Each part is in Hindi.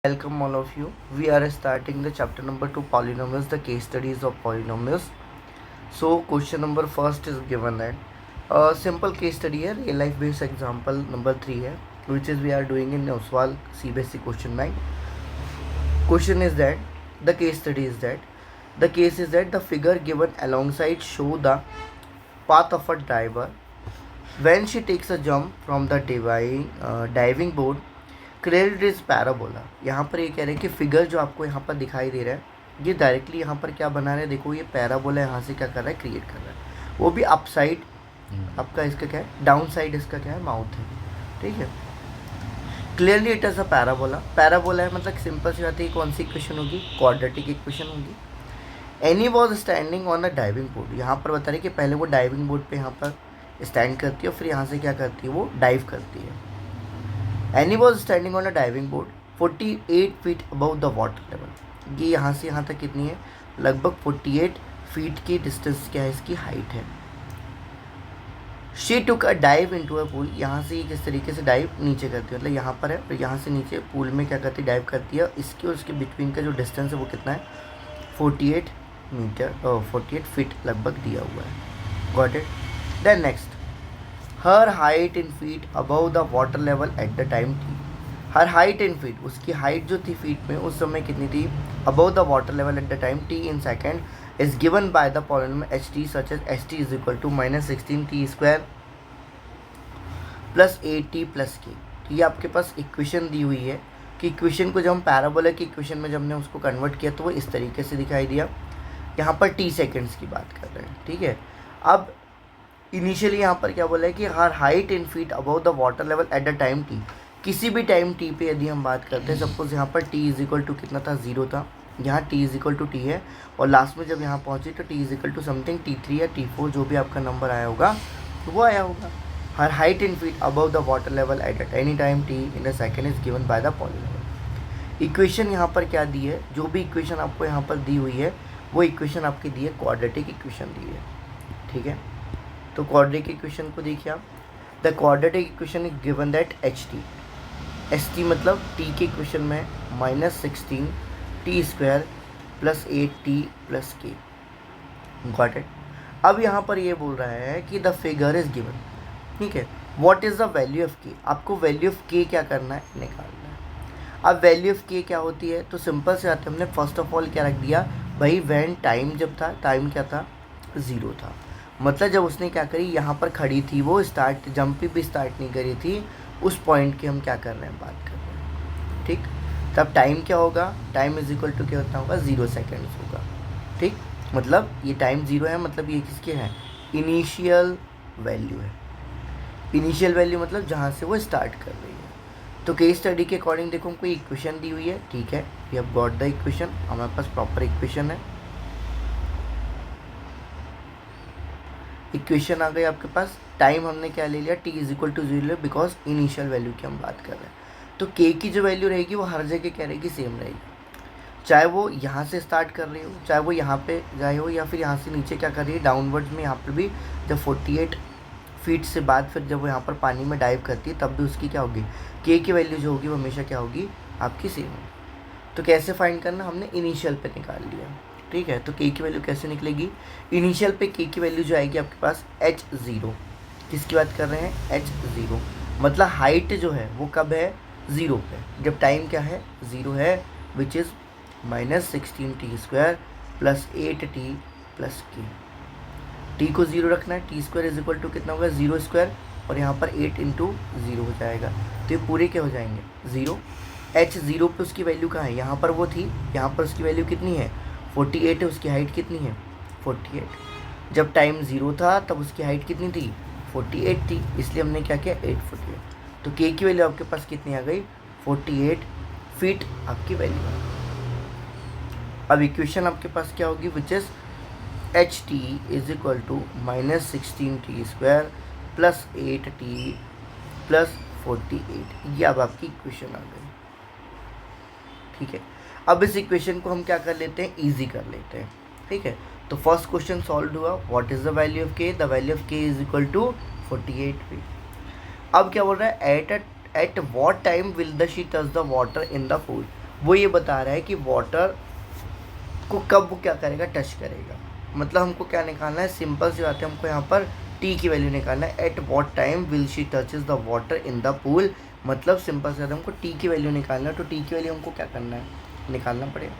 Welcome all of you. We are starting the chapter number 2 polynomials, the case studies of polynomials. So question number first is given that a simple case study है, real life based example number 3 है, which is we are doing in Oswal CBSE question bank. Question is that the case study is that the case is that the figure given alongside show the path of a diver when she takes a jump from the diving board created is parabola. यहाँ पर ये कह रहे हैं कि फिगर जो आपको यहाँ पर दिखाई दे रहा है ये डायरेक्टली यहाँ पर क्या बना रहे हैं. देखो ये पैराबोला यहाँ से क्या कर रहा है, क्रिएट कर रहा है. वो भी अप साइड आपका इसका क्या है, डाउन साइड इसका क्या है, माउथ है. ठीक है, clearly it is a parabola. Parabola है मतलब सिंपल सी बात है, कौन सी इक्वेशन होगी, क्वाड्रेटिक इक्वेशन होगी. Any was standing on a diving board. यहाँ पर बता रहे कि पहले वो डाइविंग बोर्ड पे यहाँ पर स्टैंड करती है और फिर यहाँ से क्या करती है, वो डाइव करती है. Any was standing on a diving board 48 feet above the water level. ये यहाँ से यहाँ तक कितनी है, लगभग 48 फीट की डिस्टेंस क्या है, इसकी हाइट है. She took a dive into a pool. यहाँ से किस तरीके से डाइव नीचे करती है, मतलब यहाँ पर है और यहाँ से नीचे पूल में क्या करती है, डाइव करती है. इसके और उसके बिटवीन का जो डिस्टेंस है वो कितना है, 48 मीटर 48 फीट लगभग दिया हुआ है. Got it. Then next, her height in feet above the water level at the time T. Her height in feet, उसकी हाइट जो थी फीट में उस समय कितनी थी, above the water level at the time T in second is given by the polynomial H T such as H T is equal to -16 T square plus 8t plus K. ये आपके पास इक्वेशन दी हुई है कि इक्वेशन को जब हम पैराबोला की इक्वेशन में जब हमने उसको कन्वर्ट किया तो वो इस तरीके से दिखाई दिया. यहाँ पर t सेकेंड्स की बात कर रहे हैं. ठीक है, अब इनिशियली यहाँ पर क्या बोला है कि her height in feet above the water level at the time T. किसी भी टाइम टी पे यदि हम बात करते हैं, सपोज यहाँ पर टी इज इक्वल टू कितना था, 0 था. यहाँ T is equal to T है और लास्ट में जब यहाँ पहुँची तो T is equal to something T3 या T4 जो भी आपका नंबर आया होगा वो आया होगा. Her height in feet above the water level at any time T in the second is given by the polynomial. Equation यहाँ पर क्या दी है, जो भी इक्वेशन आपको यहाँ पर दी हुई है वो इक्वेशन आपकी दी है, क्वाड्रेटिक इक्वेशन दी है. ठीक है, तो क्वाड्रेटिक इक्वेशन को देखिए आप. The quadratic equation is given that H T. H T मतलब टी के इक्वेशन में -16 T square plus 8t plus K. Got it. अब यहाँ पर ये बोल रहा है कि द फिगर इज गिवन. ठीक है, what is the value of के. आपको वैल्यू ऑफ के क्या करना है, निकालना है. अब वैल्यू ऑफ के क्या होती है, तो सिंपल से आते हमने फर्स्ट ऑफ ऑल क्या रख दिया भाई, व्हेन टाइम जब था, टाइम क्या था, 0 था. मतलब जब उसने क्या करी, यहाँ पर खड़ी थी वो, स्टार्ट जंप भी स्टार्ट नहीं करी थी, उस पॉइंट की हम क्या कर रहे हैं, बात कर रहे हैं. ठीक, तब टाइम क्या होगा, टाइम इज इक्वल टू क्या होता होगा, 0 सेकेंड्स होगा. ठीक, मतलब ये टाइम 0 है, मतलब ये किसके है, इनिशियल वैल्यू है. इनिशियल वैल्यू मतलब जहाँ से वो स्टार्ट कर रही है. तो केस स्टडी के अकॉर्डिंग देखो हमको इक्वेशन दी हुई है. ठीक है, we have got the equation, हमारे पास प्रॉपर इक्वेशन है. इक्वेशन आ गई आपके पास. टाइम हमने क्या ले लिया, t is equal to 0 because initial value की हम बात कर रहे हैं. तो k की जो वैल्यू रहेगी वो हर जगह क्या रहेगी, सेम रहेगी. चाहे वो यहाँ से स्टार्ट कर रही हो, चाहे वो यहाँ पे जाए हो, या फिर यहाँ से नीचे क्या कर रही है, डाउनवर्ड्स में. यहाँ पर भी जब 48 फीट से बाद फिर जब वो यहाँ पर पानी में डाइव करती है तब भी उसकी क्या होगी, k की वैल्यू जो होगी वो हमेशा क्या होगी, आपकी सेम होगी. तो कैसे फाइंड करना, हमने इनिशियल पे निकाल लिया. ठीक है, तो k की वैल्यू कैसे निकलेगी, इनिशियल पे k की वैल्यू जो आएगी आपके पास h0. किसकी बात कर रहे हैं, h0. मतलब हाइट जो है वो कब है, 0 पे, जब टाइम क्या है, 0 है, which is -16 T square plus 8t plus K. T को 0 रखना है, T square is equal to कितना होगा, 0 स्क्वायर, और यहाँ पर 8 इंटू 0 हो जाएगा. तो ये पूरे क्या हो जाएंगे, 0. h0 पे उसकी वैल्यू कहाँ है, यहाँ पर वो थी, यहाँ पर उसकी वैल्यू कितनी है, 48 है. उसकी हाइट कितनी है, 48. जब टाइम 0 था तब उसकी हाइट कितनी थी, 48 थी, इसलिए हमने क्या किया, 848. तो k की वैल्यू आपके पास कितनी आ गई, 48 फीट आपकी वैल्यू है. अब इक्वेशन आपके पास क्या होगी, which is H T is equal to -16 T square plus 8t plus 48. ये अब आपकी इक्वेशन आ गई. ठीक है, अब इस इक्वेशन को हम क्या कर लेते हैं, ईजी कर लेते हैं. ठीक है, तो फर्स्ट क्वेश्चन सॉल्व हुआ. What is the value of के, द वैल्यू ऑफ के इज इक्वल टू 48 फीट. अब क्या बोल रहा है, at what time will the she touch the water in the pool. वो ये बता रहा है कि वाटर को कब वो क्या करेगा, टच करेगा। मतलब हमको क्या निकालना है, सिंपल सी बात है, हमको यहाँ पर टी की वैल्यू निकालना है। At what time will she touches the water in the pool. मतलब सिंपल सी बात है, हमको टी की वैल्यू निकालना है। तो टी की वैल्यू हमको क्या करना है, निकालना पड़ेगा।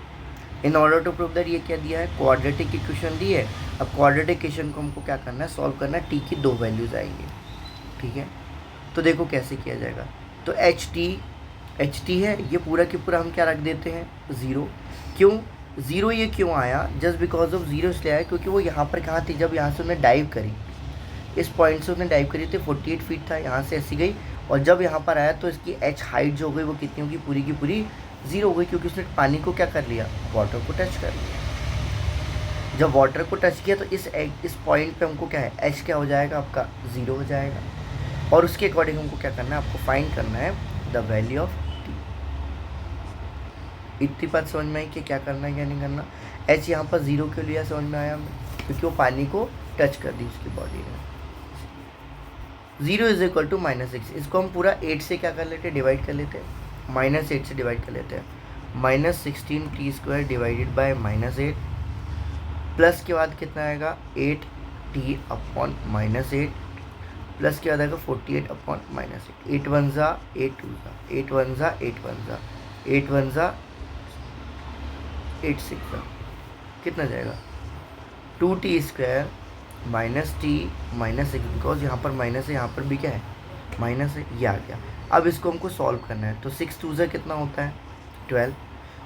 In order to prove that ये क्या दिया है, क्वाड्रेटिक इक्वेशन दी है। अब क्वाड्रेटिक इक्वेशन को हमको क्या करना है, सॉल्व करना है। टी की 2 वैल्यूज आएंगी, ठीक है। तो देखो कैसे किया जाएगा। तो एच टी है, ये पूरा की पूरा हम क्या रख देते हैं, 0। क्यों 0 ये क्यों आया, जस्ट बिकॉज ऑफ 0 इसलिए आया क्योंकि वो यहाँ पर कहाँ थी, जब यहाँ से उन्हें डाइव करी, इस पॉइंट से उसने डाइव करी थी, 48 फीट था, यहाँ से ऐसी गई और जब यहाँ पर आया तो इसकी एच हाइट जो हो गई वो कितनी होगी, पूरी की पूरी 0 हो गई, क्योंकि उसने पानी को क्या कर लिया, वाटर को टच कर लिया। जब वाटर को टच किया तो इस पॉइंट पे हमको क्या है, एच क्या हो जाएगा आपका, 0 हो जाएगा। और उसके अकॉर्डिंग हमको क्या करना है, आपको फाइंड करना है द वैल्यू ऑफ टी। इतनी बात समझ में आई कि क्या करना है क्या नहीं करना। एच यहाँ पर 0 क्यों लिया, समझ में आया, क्योंकि वो पानी को टच कर दी उसकी बॉडी ने। 0 इज इक्वल टू -6। इसको हम पूरा 8 से क्या कर लेते हैं, डिवाइड कर लेते हैं, -8 से डिवाइड कर लेते हैं। -16t² डिवाइडेड बाय -8 प्लस के बाद कितना आएगा, 8t अपॉन -8 प्लस के बाद आएगा 48 अपॉन -8। 8 1 जा 8 2 जा 8 1 जा 8 1 जा 8 1 जा 8 6 जा, कितना जाएगा, 2t² -t -6, बिकॉज यहाँ पर माइनस है, यहाँ पर भी क्या है, माइनस है, ये आ गया। अब इसको हमको सॉल्व करना है। तो 6 2 जा कितना होता है, 12,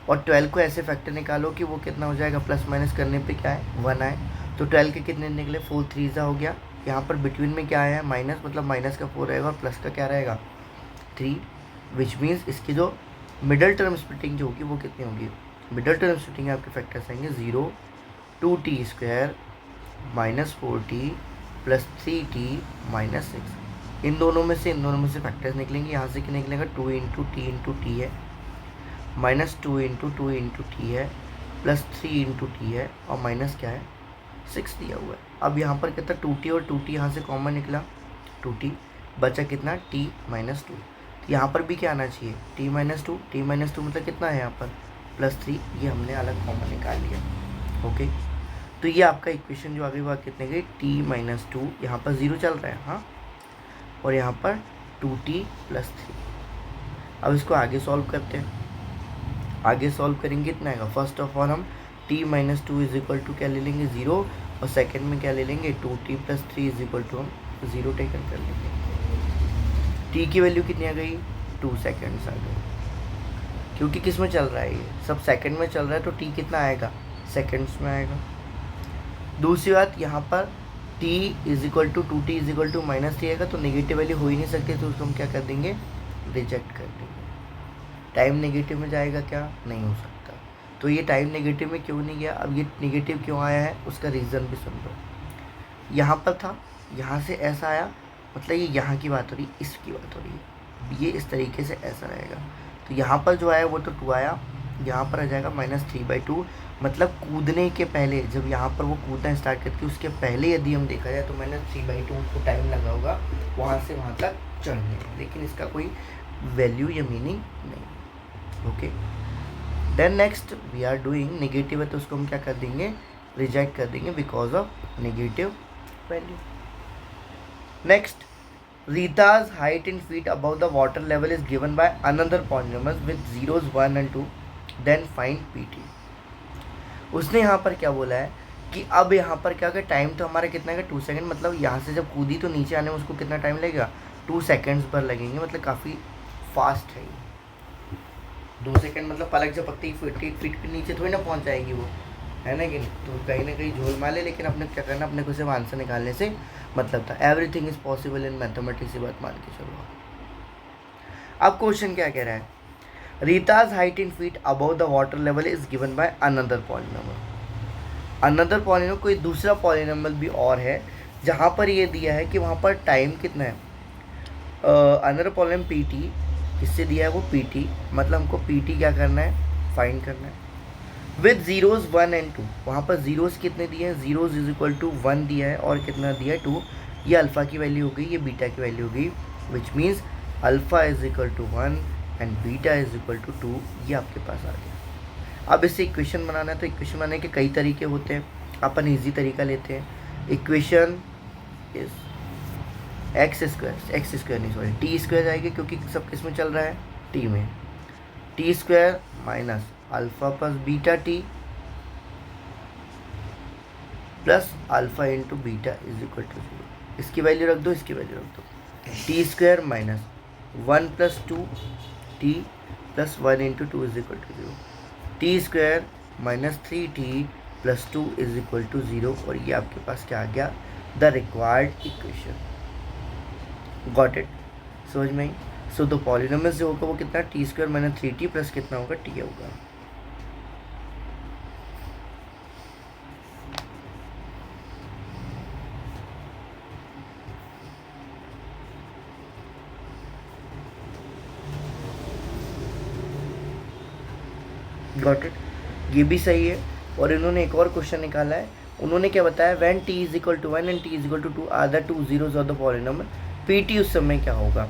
और 12 को ऐसे फैक्टर निकालो कि वो कितना हो जाएगा, प्लस माइनस करने पे क्या है, 1 आए। तो 12 के कितने निकले, 4 3 जा हो गया। यहाँ पर बिटवीन में क्या आया है, माइनस, मतलब माइनस का 4 रहेगा और प्लस का क्या रहेगा, 3, विच मीन्स इसकी जो मिडल टर्म स्प्लिटिंग जो होगी वो कितनी होगी, मिडल टर्म स्प्लिटिंग आपके फैक्टर्स आएंगे 0 2t² -4t प्लस 3t -6। इन दोनों में से फैक्टर्स निकलेंगे। यहाँ से क्या निकलेगा, 2 इंटू t है, -2 इंटू t है, प्लस 3 इंटू t है, और माइनस क्या है, 6 दिया हुआ है। अब यहाँ पर कितना 2t और 2t यहाँ से कॉमन निकला, 2t बचा कितना, t -2। तो यहाँ पर भी क्या आना चाहिए, t -2 मतलब कितना है यहाँ पर, +3। ये हमने अलग कॉमन निकाल लिया, ओके। तो ये आपका इक्वेशन जो आगे बात कितने गई, t -2, यहाँ पर 0 चल रहा है, हाँ, और यहाँ पर 2t + 3। अब इसको आगे सॉल्व करते हैं। आगे सॉल्व करेंगे कितना आएगा, फर्स्ट ऑफ ऑल हम t -2 इज इक्वल टू क्या ले लेंगे, 0, और सेकंड में क्या ले लेंगे, 2t + 3 इज इक्वल टू हम 0 टेकन कर लेंगे। t की वैल्यू कितनी आ गई, 2 सेकेंड्स आ गई, क्योंकि किस में चल रहा है, ये सब सेकंड में चल रहा है, तो t कितना आएगा, सेकंड्स में आएगा। दूसरी बात, यहाँ पर t is equal to 2t is equal to -3 आएगा, तो नेगेटिव वैल्यू हो ही नहीं सकती, तो उसको हम क्या कर देंगे, रिजेक्ट कर देंगे। टाइम नेगेटिव में जाएगा क्या, नहीं हो सकता। तो ये टाइम नेगेटिव में क्यों नहीं गया, अब ये नेगेटिव क्यों आया है, उसका रीज़न भी सुन लो। यहाँ पर था, यहाँ से ऐसा आया, मतलब ये यहाँ की बात हो रही, इसकी बात हो रही है, ये इस तरीके से ऐसा रहेगा। तो यहाँ पर जो आया वो तो 2 आया, यहाँ पर आ जाएगा -3/2, मतलब कूदने के पहले, जब यहाँ पर वो कूदना स्टार्ट करती है उसके पहले यदि हम देखा जाए तो -3/2 उसको टाइम लगा होगा वहाँ से वहाँ तक चढ़ने में, लेकिन इसका कोई वैल्यू या मीनिंग नहीं, okay. Then next we are doing negative है, तो उसको हम क्या कर देंगे, रिजेक्ट कर देंगे because of negative value. Next, Rita's height in feet above the water level is given by another polynomial with zeros 1 and 2. Then find PT. उसने यहाँ पर क्या बोला है कि अब यहाँ पर क्या होगा, टाइम तो हमारा कितना है, 2 सेकंड, मतलब यहाँ से जब कूदी तो नीचे आने में उसको कितना टाइम लगेगा, 2 सेकंड्स पर लगेंगे, मतलब काफ़ी फास्ट है ये। 2 सेकंड मतलब पलक झपकते ही फीट के नीचे थोड़ी ना पहुँच जाएगी वो, है ना कि नहीं। तो कहीं ना कहीं झोल मार ले, लेकिन अपने क्या करना, अपने को सिर्फ आंसर निकालने से मतलब था। Everything is possible in mathematics, ये बात मान के चलो। अब क्वेश्चन क्या कह रहा है, Rita's height in feet above the water level is given by another polynomial. Another polynomial कोई दूसरा पॉलिनोमियल भी और है, जहाँ पर ये दिया है कि वहाँ पर टाइम कितना है। अनदर पॉलिनोमियल PT, किससे दिया है वो PT, मतलब हमको PT क्या करना है, फाइंड करना है। विद जीरोज़ 1 and 2, वहाँ पर जीरोज़ कितने दिए हैं, जीरोज़ इज इक्वल टू 1 दिया है और कितना दिया है 2। ये अल्फ़ा की वैल्यू हो गई, ये बीटा की वैल्यू हो गई, which means alpha is equal to 1, and beta is equal to 2, ये आपके पास आ गया। अब इससे इक्वेशन बनाना है, तो इक्वेशन बनाने के कई तरीके होते हैं, अपन ईजी तरीका लेते हैं। इक्वेशन इज एक्स स्क्वायर नहीं सॉरी टी स्क्वायर जाएगी, क्योंकि सब किस में चल रहा है, टी में। T square minus alpha plus beta T plus alpha into beta is equal to 0। इसकी वैल्यू रख दो, इसकी वैल्यू रख दो। T square minus 1 plus 2 T plus 1 into 2 is equal to 0। T square minus 3t plus 2 is equal to 0, और ये आपके पास क्या आ गया, the required equation. Got it, समझ में आई। सो द पॉलिनोमियल जो होगा वो कितना, T square minus 3t plus कितना होगा, टी होगा। गॉट इट, ये भी सही है। और इन्होंने एक और क्वेश्चन निकाला है, उन्होंने क्या बताया, when t is equal to 1 and t is equal to 2 are the two zeros of the polynomial, pt उस समय क्या होगा।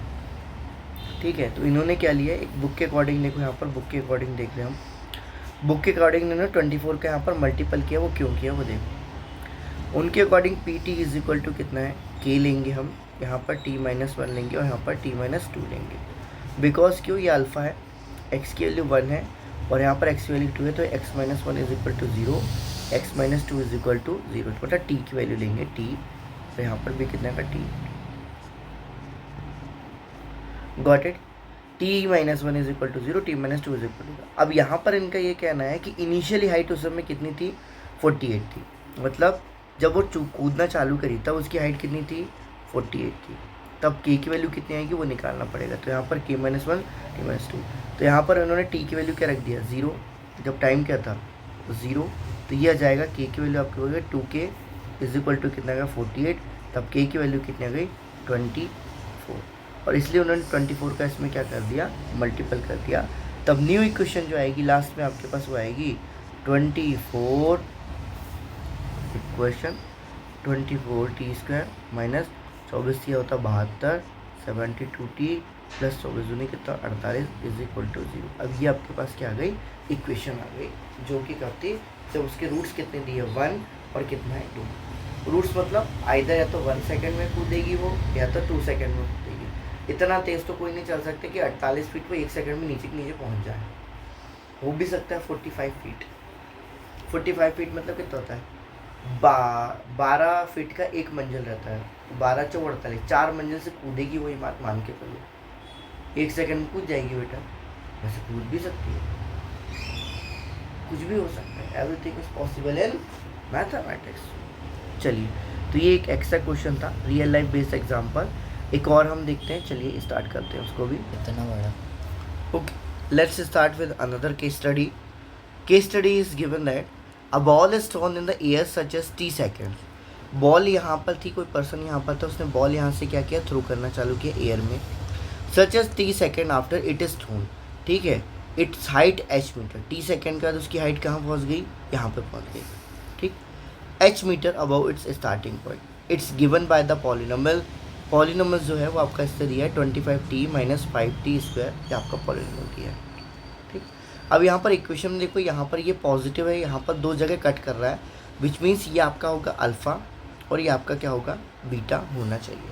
ठीक है, तो इन्होंने क्या लिया, एक बुक के अकॉर्डिंग देखो, यहाँ पर बुक के अकॉर्डिंग देख रहे हैं हम। बुक के अकॉर्डिंग इन्होंने 24 का यहाँ पर मल्टीपल किया, वो क्यों किया वो देखो। उनके according pt is equal to कितना है, k लेंगे हम, यहाँ पर t माइनस 1 लेंगे और यहाँ पर t माइनस 2 लेंगे। बिकॉज क्यों, ये अल्फ़ा है, x की वैल्यू 1 है और यहाँ पर x की वैल्यू 2 है, तो x minus 1 is equal to 0, x minus 2 is equal to 0, मतलब t की वैल्यू लेंगे t, तो यहाँ पर भी कितना का t। Got it, t minus 1 is equal to 0, t minus 2 is equal to. अब यहाँ पर इनका ये कहना है कि इनिशियली हाइट उस समय कितनी थी, 48 थी, मतलब जब वो कूदना चालू करी तब उसकी हाइट कितनी थी, 48 थी। तब k की वैल्यू कितनी आएगी वो निकालना पड़ेगा, तो यहाँ पर k माइनस 1 t माइनस 2, तो यहाँ पर उन्होंने t की वैल्यू क्या रख दिया, 0, जब टाइम क्या था 0, तो ये आ जाएगा k की वैल्यू आपकी हो गई 2k इज इक्वल टू कितना का 48, तब k की वैल्यू कितनी आ गई 24, और इसलिए उन्होंने 24 का इसमें क्या कर दिया, मल्टीपल कर दिया। तब न्यू इक्वेशन जो आएगी लास्ट में आपके पास वो आएगी 24 इक्वेशन 24 टी स्क्वायर माइनस 24 ये होता 72, 72t प्लस 24 दूनी कितना 48 इज इक्वल टू 0। अब ये आपके पास क्या आ गई, इक्वेशन आ गई, जो कि करती जब उसके रूट्स कितने दिए 1 और कितना है 2। रूट्स मतलब आइदर या तो 1 सेकेंड में कूदेगी वो, या तो 2 सेकेंड में कूदेगी। इतना तेज़ तो कोई नहीं चल सकता कि 48 फीट पर 1 सेकेंड में नीचे पहुँच जाए, हो भी सकता है 45 फीट। 45 फीट मतलब कितना होता है, 12 फीट का एक मंजिल रहता है, 12 चौक 48, 4 मंजिल से कूदेगी, वही बात मान के चलो, 1 सेकंड में कूद जाएगी बेटा, वैसे कूद भी सकती है, कुछ भी हो सकता है, everything is possible in mathematics. चलिए, तो ये एक एक्स्ट्रा क्वेश्चन था, रियल लाइफ बेस्ड एग्जाम्पल। एक और हम देखते हैं, चलिए स्टार्ट करते हैं उसको भी। इतना बड़ा, okay, let's start with another case study. Case study is given that a ball is thrown in the air such as t second. Ball यहाँ पर थी, कोई पर्सन यहाँ पर था, उसने बॉल यहाँ से क्या किया, थ्रो करना चालू किया एयर में, such as t second after it is thrown. ठीक है, it's height h metre, t second के बाद उसकी हाइट कहाँ पहुँच गई, यहाँ पर पहुँच गई। ठीक, h metre above its starting point. It's given by the polynomial. Polynomial जो है वो आपका इससे दिया है 25t माइनस 5t स्क्वायर, ये आपका पॉलिनोमियल दिया है। ठीक, अब यहाँ पर इक्वेशन में देखो, यहाँ पर ये पॉजिटिव है, यहाँ पर 2 जगह कट कर रहा है, विच मीन्स ये आपका होगा अल्फ़ा और ये आपका क्या होगा, बीटा होना चाहिए।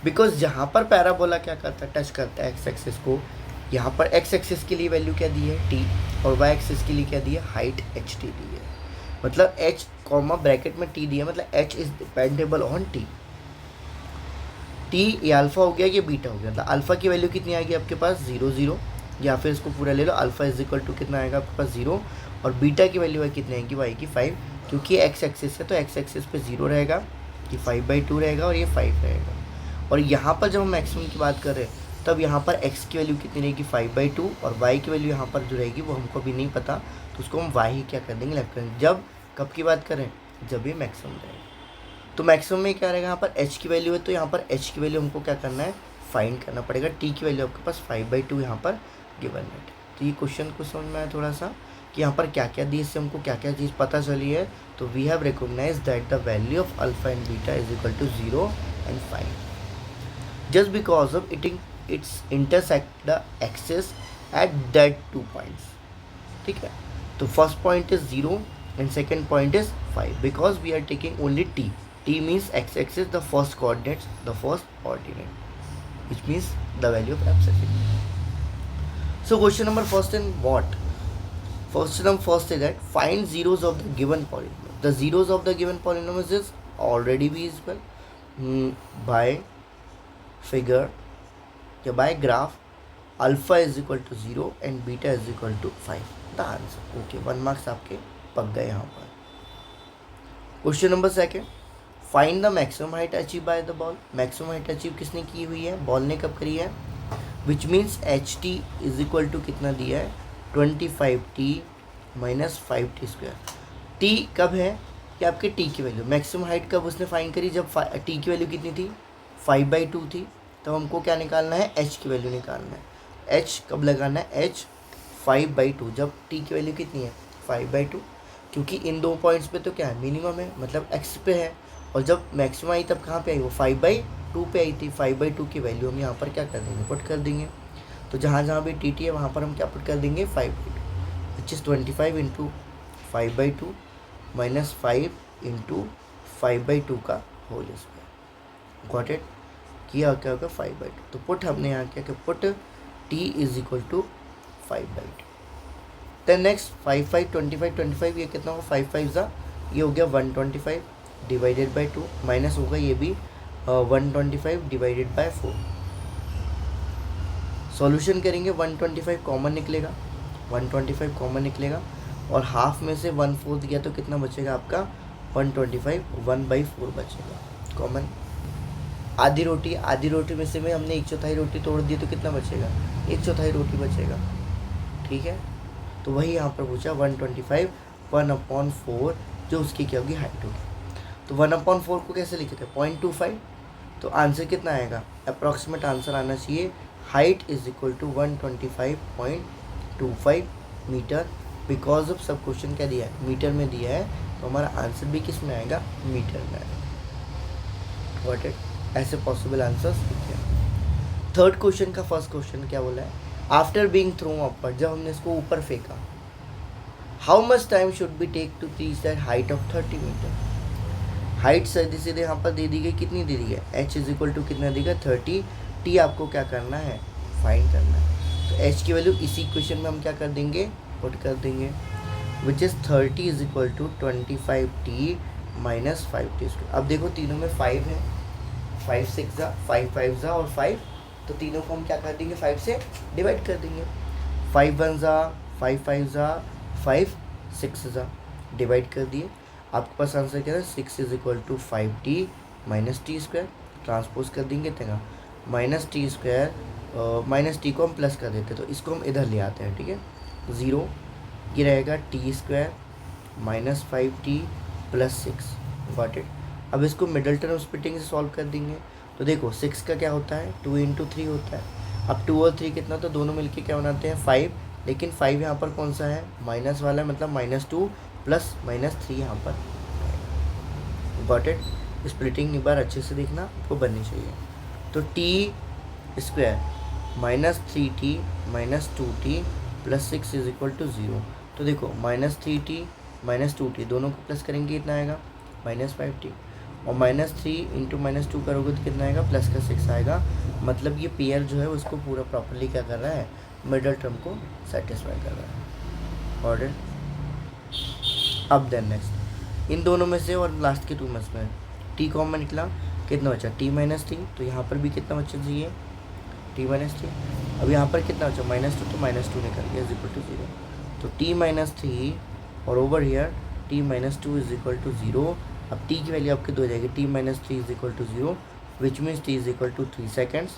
बिकॉज जहाँ पर पैराबोला क्या करता है, टच करता है एक्स एक्सिस को, यहाँ पर एक्स एक्सिस के लिए वैल्यू क्या दी है t, और वाई एक्सिस के लिए क्या दी है, हाइट ht दी है, मतलब h कॉमा ब्रैकेट में t दिया, मतलब h is dependable on t। ये अल्फ़ा हो गया, ये बीटा हो गया, मतलब अल्फ़ा की वैल्यू कितनी आएगी आपके पास 0 0, या फिर इसको पूरा ले लो, अल्फ़ा इज इक्वल टू कितना आएगा आपके पास 0, और बीटा की वैल्यू है कितनी आएगी, वो आएगी 5, क्योंकि ये एक्स एक्सिस है तो एक्स एक्सिस पे 0 रहेगा, ये 5/2 रहेगा और ये 5 रहेगा। और यहाँ पर जब हम मैक्सिमम की बात कर रहे हैं तब यहाँ पर x की वैल्यू कितनी रहेगी 5/2, और y की वैल्यू यहाँ पर जो रहेगी वो हमको भी नहीं पता, तो उसको हम y ही क्या कर देंगे, लेफ्ट करेंगे। जब कब की बात करें, जब ये मैक्सिमम रहेगा, तो मैक्सिमम में क्या रहेगा, यहाँ पर h की वैल्यू है, तो यहाँ पर h की वैल्यू हमको क्या करना है, फाइंड करना पड़ेगा। t की वैल्यू आपके पास 5/2 यहाँ पर गिवन है। तो ये क्वेश्चन को समझ में आया थोड़ा सा कि यहाँ पर क्या क्या दी, इससे हमको क्या क्या चीज़ पता चली है। तो we have recognised that the value of alpha and beta is equal to 0 and 5 just because of its intersect the axes at that 2 points, ठीक है। तो first point is 0 and second point is 5 because we are taking only T. T means x axis the first coordinates, the first ordinate, which means the value of abscissa. So question number first in what? First is that find zeros of the given polynomial. The zeros of the given polynomial is already visible by figure या by graph. Alpha is equal to 0 and beta is equal to 5. The answer. Okay, 1 marks आपके पक गए यहाँ पर. Question number second. Find the maximum height achieve by the ball. Maximum height achieve किसने की हुई है? बॉल ने कब करी है? Which means H T is equal to कितना दिया है? 25t minus 5t square. T कब है? कि आपके टी की वैल्यू. मैक्सिमम हाइट कब उसने फाइंड करी? जब टी की वैल्यू कितनी थी? 5/2 थी. तो हमको क्या निकालना है? एच की वैल्यू निकालना है. एच कब लगाना है? एच 5/2 जब टी की वैल्यू कितनी है? 5/2. क्योंकि इन दो पॉइंट्स पे तो क्या है? मिनिमम है, मतलब एक्स पे है. और जब मैक्सिमम आई तब कहाँ पे आई? वो 5/2 पे आई थी. 5/2 की वैल्यू हम यहाँ पर क्या कर देंगे? पुट कर देंगे. तो जहाँ जहाँ भी टी टी है वहाँ पर हम क्या पुट कर देंगे? 5/2 which is 25 into 5/2 minus 5 into 5/2 का होल स्क्वायर. Got it? किया क्या होगा? 5/2. तो पुट हमने यहाँ क्या किया? Put T is equal to 5/2. Then next 5 5 25 25 ये कितना होगा? 5 5 ज़ा ये हो गया 125 डिवाइडेड बाई 2 माइनस होगा ये भी 125 डिवाइडेड बाय 4. सॉल्यूशन करेंगे 125 कॉमन निकलेगा. 125 कॉमन निकलेगा और हाफ में से 1/4 गया तो कितना बचेगा आपका? 125 1/4 बचेगा कॉमन. आधी रोटी में से हमने 1/4 रोटी तोड़ दी तो कितना बचेगा? 1/4 रोटी बचेगा. ठीक है. तो वही यहाँ पर पूछा 125 1/4 जो उसकी क्या होगी? हाइट होगी. तो 1/4 को कैसे लिखे थे? 0.25. तो आंसर कितना आएगा? अप्रॉक्सीमेट आंसर आना चाहिए height is equal to 125.25 metre. Because of sub question क्या दिया है? मीटर में दिया है. तो हमारा आंसर भी किस में आएगा? मीटर में आएगा. Got it? ऐसे पॉसिबल आंसर्स लिखे. थर्ड क्वेश्चन का फर्स्ट क्वेश्चन क्या बोला है? आफ्टर बीइंग थ्रोन अपवर्ड, जब हमने इसको ऊपर फेंका, how much time should be take to reach that height of 30 metre. Height सीधे सीधे यहाँ पर दे दी गई. कितनी दे दी है? एच इज इक्वल टू कितना देगा? 30. टी आपको क्या करना है? फाइंड करना है. तो एच की वैल्यू इसी इक्वेशन में हम क्या कर देंगे? पुट कर देंगे. Which is 30 is equal to 25t minus 5t square. अब देखो तीनों में 5 है. 5 6 जा 5 5 जा और 5. तो तीनों को हम क्या कर देंगे? 5 से डिवाइड कर देंगे. 5 1 जा 5 5 जा 5 6 जा डिवाइड कर दिए. आपके पास आंसर क्या है? 6 is equal to 5t minus T square. Transpose कर देंगे तेगा minus T square. Minus T को हम प्लस कर देते, तो इसको हम इधर ले आते हैं. ठीक है. 0 ये रहेगा T square minus 5t plus 6. Got it? अब इसको मिडल टर्म स्प्लिटिंग से सॉल्व कर देंगे. तो देखो 6 का क्या होता है? 2 × 3 होता है. अब 2 और 3 कितना? तो दोनों मिलके क्या बनाते हैं? 5. लेकिन 5 यहाँ पर कौन सा है? माइनस वाला है, मतलब -2 प्लस -3 यहाँ पर. Got it? स्प्लिटिंग एक बार अच्छे से देखना, आपको बननी चाहिए. तो T square minus 3t minus 2t plus 6 is equal to 0. तो देखो -3t माइनस 2t दोनों को प्लस करेंगे कितना आएगा? -5t. और -3 इंटू -2 करोगे तो कितना आएगा? प्लस का 6 आएगा. मतलब ये पेयर जो है उसको पूरा प्रॉपरली क्या कर रहा है? मिडल टर्म को सेटिस्फाई कर रहा है. ऑर्डर. अब देन नेक्स्ट इन दोनों में से और लास्ट के 2 में से टी कॉमन निकला. कितना बचा? t minus 3. तो यहाँ पर भी कितना बचा चाहिए? t minus 3. अब यहाँ पर कितना बचा? -2. तो -2 निकल गया इज इक्वल टू 0. तो t माइनस 3 और over here t minus 2 is equal to 0. अब t की वैल्यू आपके 2 हो जाएगी. t minus 3 is equal to 0 which means t is equal to 3 seconds.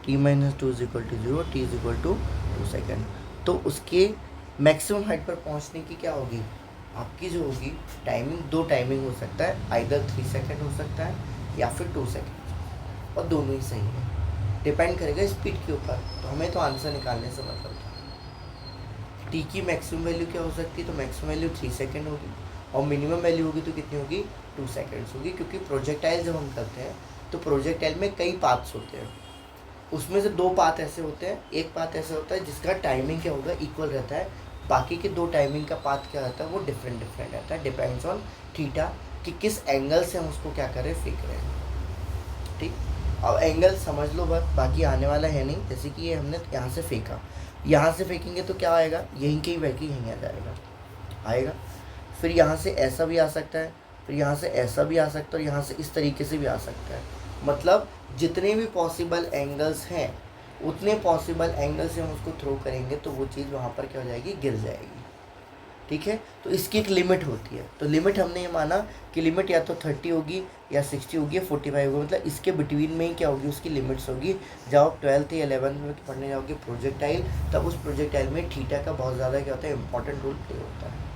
t minus 2 is equal to 0, t is equal to 2 second. तो उसके मैक्सिमम हाइट पर पहुंचने की क्या होगी? आपकी जो होगी टाइमिंग, 2 टाइमिंग हो सकता है. आइदर 3 सेकेंड हो सकता है या फिर 2 सेकेंड. और दोनों ही सही है. डिपेंड करेगा स्पीड के ऊपर. तो हमें तो आंसर निकालने से मतलब था. टी की मैक्सिमम वैल्यू क्या हो सकती है? तो मैक्सिमम वैल्यू 3 सेकेंड होगी और मिनिमम वैल्यू होगी तो कितनी होगी? 2 सेकेंड्स होगी. क्योंकि प्रोजेक्टाइल जब हम करते हैं तो प्रोजेक्टाइल में कई पाथ्स होते हैं. उसमें से दो पाथ ऐसे होते हैं, एक पाथ ऐसा होता है जिसका टाइमिंग क्या होगा, इक्वल रहता है, बाकी के दो टाइमिंग का पाथ क्या रहता है, वो डिफरेंट डिफरेंट रहता है, डिपेंड्स ऑन थीटा कि किस एंगल से हम उसको क्या कर रहे हैं, फेंक रहे हैं। ठीक, अब एंगल समझ लो बस, बाकी आने वाला है नहीं। जैसे कि ये हमने यहाँ से फेंका, यहाँ से फेंकेंगे तो क्या आएगा, यहीं के ही बह के यहीं आ जाएगा, आएगा। फिर यहाँ से ऐसा भी आ सकता है, फिर यहाँ से ऐसा भी आ सकता है, और यहाँ से इस तरीके से भी आ सकता है। मतलब जितने भी पॉसिबल एंगल्स हैं, उतने पॉसिबल एंगल से हम उसको थ्रो करेंगे तो वो चीज़ वहाँ पर क्या हो जाएगी, गिर जाएगी। ठीक है, तो इसकी एक लिमिट होती है। तो लिमिट हमने ये माना कि लिमिट या तो 30 होगी या 60 होगी या 45 होगी, मतलब इसके बिटवीन में ही क्या होगी, उसकी लिमिट्स होगी। जब आप 12th या 11th में पढ़ने जाओगे प्रोजेक्टाइल, तब उस प्रोजेक्टाइल में थीटा का बहुत ज़्यादा क्या होता है, इंपॉर्टेंट रोल प्ले होता है।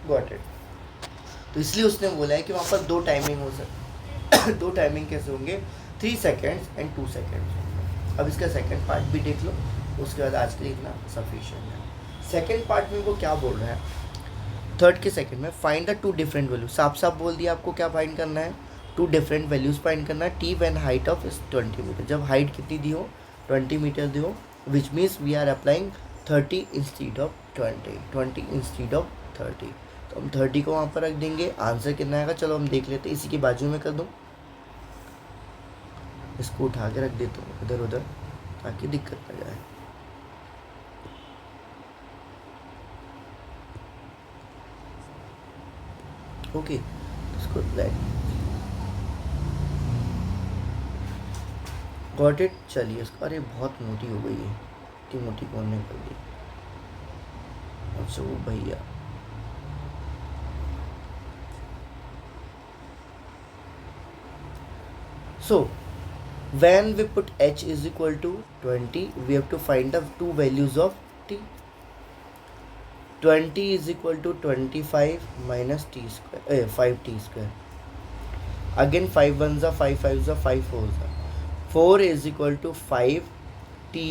Got it. तो इसलिए उसने बोला है कि वहाँ पर दो टाइमिंग हो सकती दो टाइमिंग कैसे होंगे, 3 सेकेंड्स एंड 2 सेकेंड्स। अब इसका सेकेंड पार्ट भी देख लो, उसके बाद आज के लिए इतना सफिशिएंट है। सेकेंड पार्ट में वो क्या बोल रहा है, थर्ड के सेकेंड में, find the two different value. साफ साफ बोल दिया आपको क्या फाइंड करना है, टू डिफरेंट वैल्यूज़ फाइंड करना है। T when height of is 20 metre, जब हाइट कितनी दी हो, 20 मीटर दी हो, which means we are applying 30 instead of 20 instead of 30। तो हम 30 को वहाँ पर रख देंगे। आंसर कितना आएगा, चलो हम देख लेते हैं। इसी की बाजू में कर दूँ, इसको उठा के रख देता हूँ इधर उधर, ताकि दिक्कत ना जाए। ओके, इसको गॉट इट। चलिए इसको, अरे बहुत मोटी हो गई है, इतनी मोटी कौन ने कर दी। अच्छा वो भैया, so when we put h is equal to 20, we have to find the two values of t. 20 is equal to 25 minus t square, 5t square. Again 5 ones are 5 5s are 5 4s are 4 is equal to 5t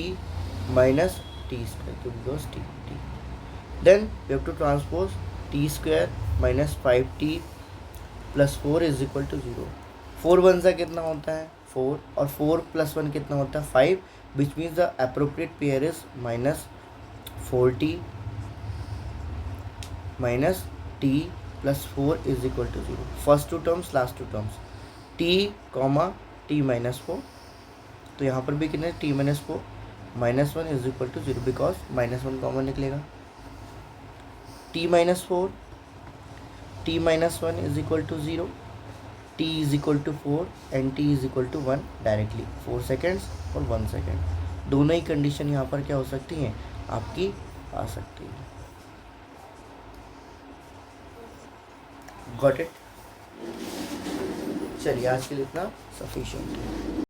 minus t square, because t. Then we have to transpose t square minus 5t plus 4 is equal to 0. 4 one सा कितना होता है, 4, और 4 + 1 कितना होता है, 5, which means the appropriate pair is minus 4t minus t plus 4 is equal to 0. First two terms, last two terms, t, t minus 4, तो यहाँ पर भी कितना है, t minus 4 -1 is equal to 0, because -1 common निकलेगा। t minus 4, t minus 1 is equal to 0, t is equal to 4 and t is equal to 1 directly. 4 seconds और 1 सेकेंड, दोनों ही कंडीशन यहाँ पर क्या हो सकती हैं, आपकी आ सकती है। Got it. चलिए आज के लिए इतना सफिशिएंट है।